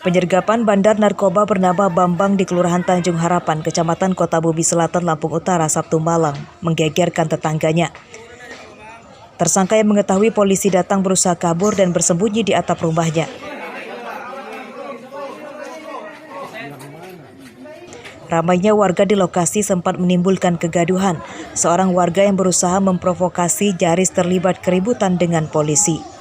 Penyergapan bandar narkoba bernama Bambang di Kelurahan Tanjung Harapan, Kecamatan Kota Bumi Selatan, Lampung Utara, Sabtu malam, menggegerkan tetangganya. Tersangka yang mengetahui polisi datang berusaha kabur dan bersembunyi di atap rumahnya. Ramainya warga di lokasi sempat menimbulkan kegaduhan. Seorang warga yang berusaha memprovokasi nyaris terlibat keributan dengan polisi.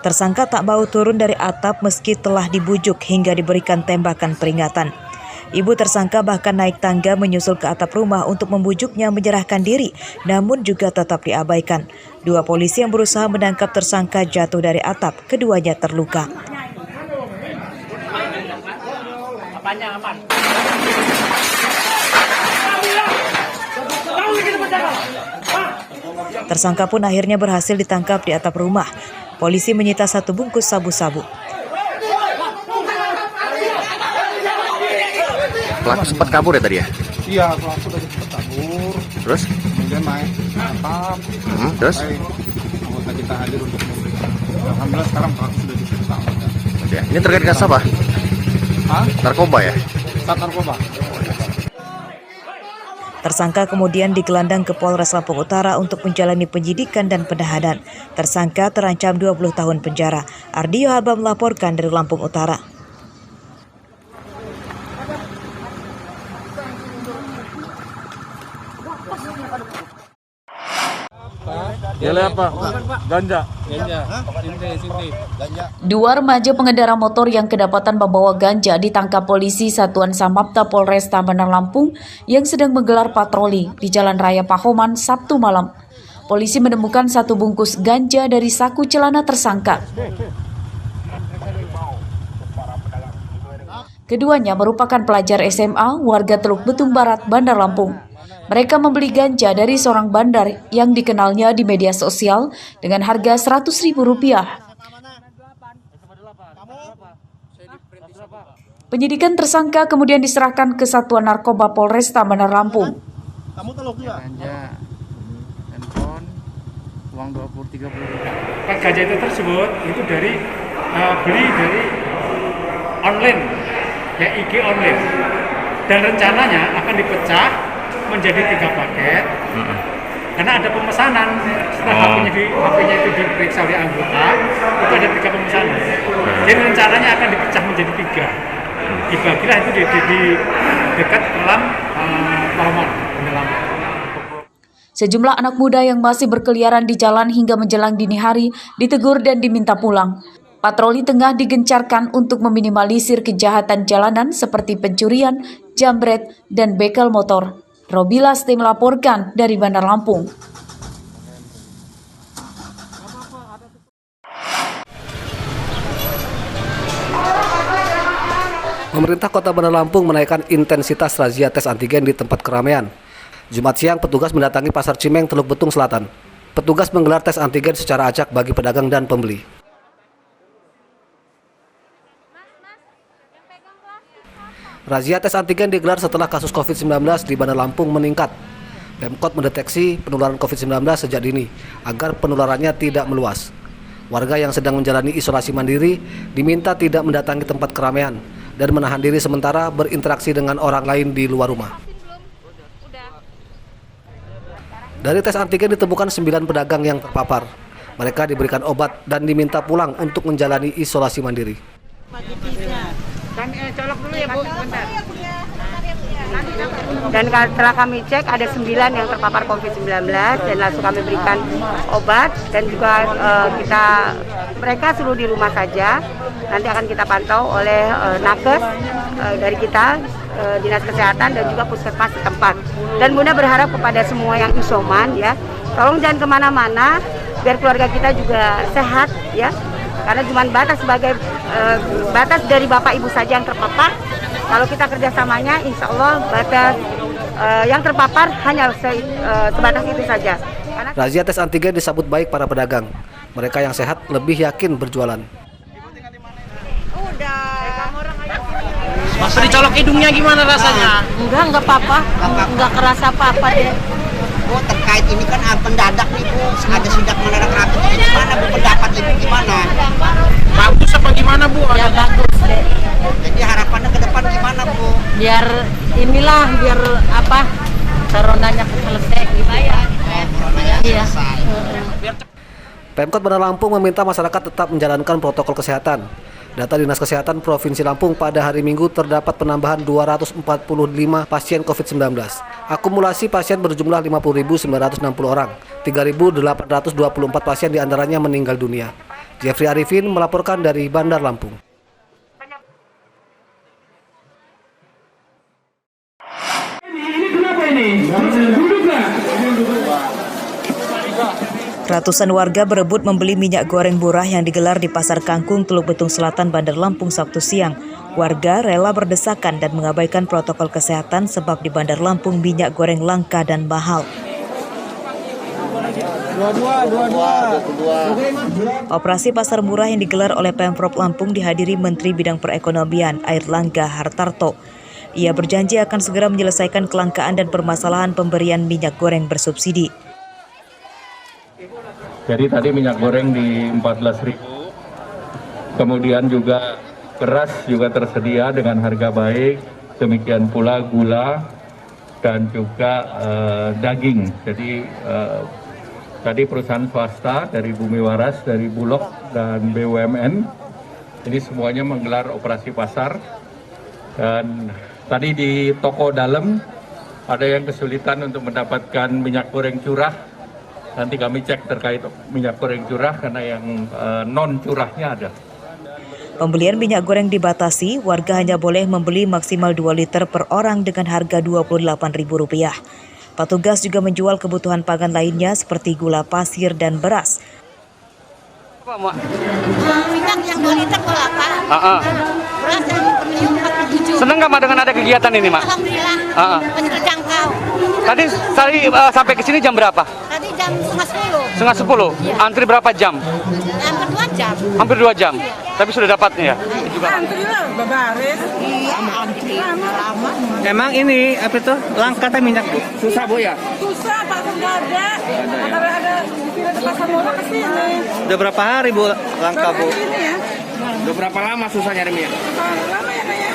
Tersangka tak mau turun dari atap meski telah dibujuk hingga diberikan tembakan peringatan. Ibu tersangka bahkan naik tangga menyusul ke atap rumah untuk membujuknya menyerahkan diri, namun juga tetap diabaikan. Dua polisi yang berusaha menangkap tersangka jatuh dari atap, keduanya terluka. Tersangka pun akhirnya berhasil ditangkap di atap rumah. Polisi menyita 1 bungkus sabu-sabu. Pelaku sempat kabur ya tadi ya? Iya, pelaku tadi sempat kabur. Terus? Kemudian naik ke atap. Terus? Anggota kita hadir untuk memberikan. Alhamdulillah sekarang pelaku sudah diperiksa. Ya. Ini terkait kasus apa? Hah? Narkoba ya? Saat narkoba. Tersangka kemudian digelandang ke Polres Lampung Utara untuk menjalani penyidikan dan penahanan. Tersangka terancam 20 tahun penjara. Ardio Haba melaporkan dari Lampung Utara. Ganja apa? Ganja. Dua remaja pengendara motor yang kedapatan membawa ganja ditangkap polisi Satuan Samapta Polresta Bandar Lampung yang sedang menggelar patroli di Jalan Raya Pahoman Sabtu malam. Polisi menemukan 1 bungkus ganja dari saku celana tersangka. Keduanya merupakan pelajar SMA warga Teluk Betung Barat, Bandar Lampung. Mereka membeli ganja dari seorang bandar yang dikenalnya di media sosial dengan harga Rp100.000. Penyidikan tersangka kemudian diserahkan ke Satuan Narkoba Polresta Bandar Lampung. Ganja, handphone, uang 20-30 juta. Ganja itu tersebut itu dari beli dari online, ya IG online. Dan rencananya akan dipecah menjadi 3 paket, karena ada pemesanan. Setelah HP-nya itu diperiksa oleh anggota, itu ada 3 pemesanan. Jadi rencananya akan dipecah menjadi 3. Dibagilah itu di dekat kolam Pahoman. Sejumlah anak muda yang masih berkeliaran di jalan hingga menjelang dini hari ditegur dan diminta pulang. Patroli tengah digencarkan untuk meminimalisir kejahatan jalanan seperti pencurian, jambret, dan begal motor. Robila Sti melaporkan dari Bandar Lampung. Pemerintah Kota Bandar Lampung menaikkan intensitas razia tes antigen di tempat keramaian. Jumat siang, petugas mendatangi Pasar Cimeng, Teluk Betung Selatan. Petugas menggelar tes antigen secara acak bagi pedagang dan pembeli. Razia tes antigen digelar setelah kasus COVID-19 di Bandar Lampung meningkat. Pemkot mendeteksi penularan COVID-19 sejak dini agar penularannya tidak meluas. Warga yang sedang menjalani isolasi mandiri diminta tidak mendatangi tempat keramaian dan menahan diri sementara berinteraksi dengan orang lain di luar rumah. Dari tes antigen ditemukan 9 pedagang yang terpapar. Mereka diberikan obat dan diminta pulang untuk menjalani isolasi mandiri. Colok dulu ya Bu, bentar. Dan setelah kami cek ada 9 yang terpapar COVID-19 dan langsung kami berikan obat dan juga mereka suruh di rumah saja. Nanti akan kita pantau oleh nakes dari kita, Dinas Kesehatan dan juga puskesmas setempat. Dan Bunda berharap kepada semua yang isoman ya, tolong jangan kemana-mana biar keluarga kita juga sehat ya. Karena cuma batas batas dari Bapak Ibu saja yang terpapar. Kalau kita kerjasamanya, insya Allah batas yang terpapar hanya sebatas itu saja. Razia tes antigen disambut baik para pedagang. Mereka yang sehat lebih yakin berjualan. Udah. Pas dicolok hidungnya gimana rasanya? Enggak apa-apa. Enggak kerasa apa-apa deh. Bu, terkait ini kan mendadak nih Bu, ada sidak mendadak rapi. Gimana Bu, pendapat Ibu gimana? Bagus apa gimana Bu? Ya bagus deh. Jadi harapannya ke depan gimana Bu? Biar apa? Coronanya selesai gitu ya. Iya. Pemkot Bandar Lampung meminta masyarakat tetap menjalankan protokol kesehatan. Data Dinas Kesehatan Provinsi Lampung pada hari Minggu terdapat penambahan 245 pasien COVID-19. Akumulasi pasien berjumlah 50.960 orang. 3.824 pasien diantaranya meninggal dunia. Jeffrey Arifin melaporkan dari Bandar Lampung. Ratusan warga berebut membeli minyak goreng murah yang digelar di Pasar Kangkung, Teluk Betung Selatan, Bandar Lampung, Sabtu siang. Warga rela berdesakan dan mengabaikan protokol kesehatan sebab di Bandar Lampung minyak goreng langka dan mahal. Operasi pasar murah yang digelar oleh Pemprov Lampung dihadiri Menteri Bidang Perekonomian Airlangga Hartarto. Ia berjanji akan segera menyelesaikan kelangkaan dan permasalahan pemberian minyak goreng bersubsidi. Jadi tadi minyak goreng di 14.000, kemudian juga beras juga tersedia dengan harga baik, demikian pula gula dan juga daging. Jadi tadi perusahaan swasta dari Bumi Waras, dari Bulog dan BUMN, ini semuanya menggelar operasi pasar. Dan tadi di toko dalam ada yang kesulitan untuk mendapatkan minyak goreng curah. Nanti kami cek terkait minyak goreng curah karena yang non curahnya ada. Pembelian minyak goreng dibatasi, warga hanya boleh membeli maksimal 2 liter per orang dengan harga Rp28.000. Petugas juga menjual kebutuhan pangan lainnya seperti gula pasir dan beras. Minyak yang 2 liter berapa? Beras yang premium 47. Seneng nggak dengan ada kegiatan ini, Mak? Alhamdulillah. Masih terjangkau. Tadi sampai ke sini jam berapa? Tadi jam setengah 10. Setengah 10. Iya. Antri berapa jam? Hampir 2 jam. Hampir 2 jam. Iya. Tapi sudah dapatnya ya? Juga. Antri lah, babaris. Iya, antri. Lama. Emang ini apa itu langka teh minyak Bu? Susah Bu ya? Susah, pasar nggak ada. Ada di sini ada pasar murah ke sini. Udah berapa hari Bu langka Bu? Ini ya. Udah berapa lama susah nyari minyak? Lama ya Kak?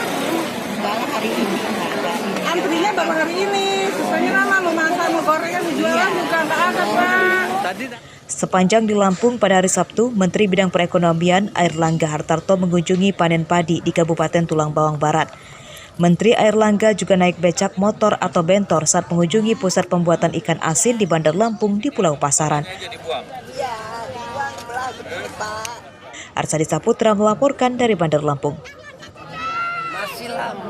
Baru hari ini. Antrinya baru hari ini. Susahnya lama, mau masak, mau gorengan, mau jualan juga nggak ada Pak. Tadi Sepanjang di Lampung pada hari Sabtu, Menteri Bidang Perekonomian Airlangga Hartarto mengunjungi panen padi di Kabupaten Tulang Bawang Barat. Menteri Airlangga juga naik becak motor atau bentor saat mengunjungi pusat pembuatan ikan asin di Bandar Lampung di Pulau Pasaran. Arsadi Saputra melaporkan dari Bandar Lampung. Masih lama.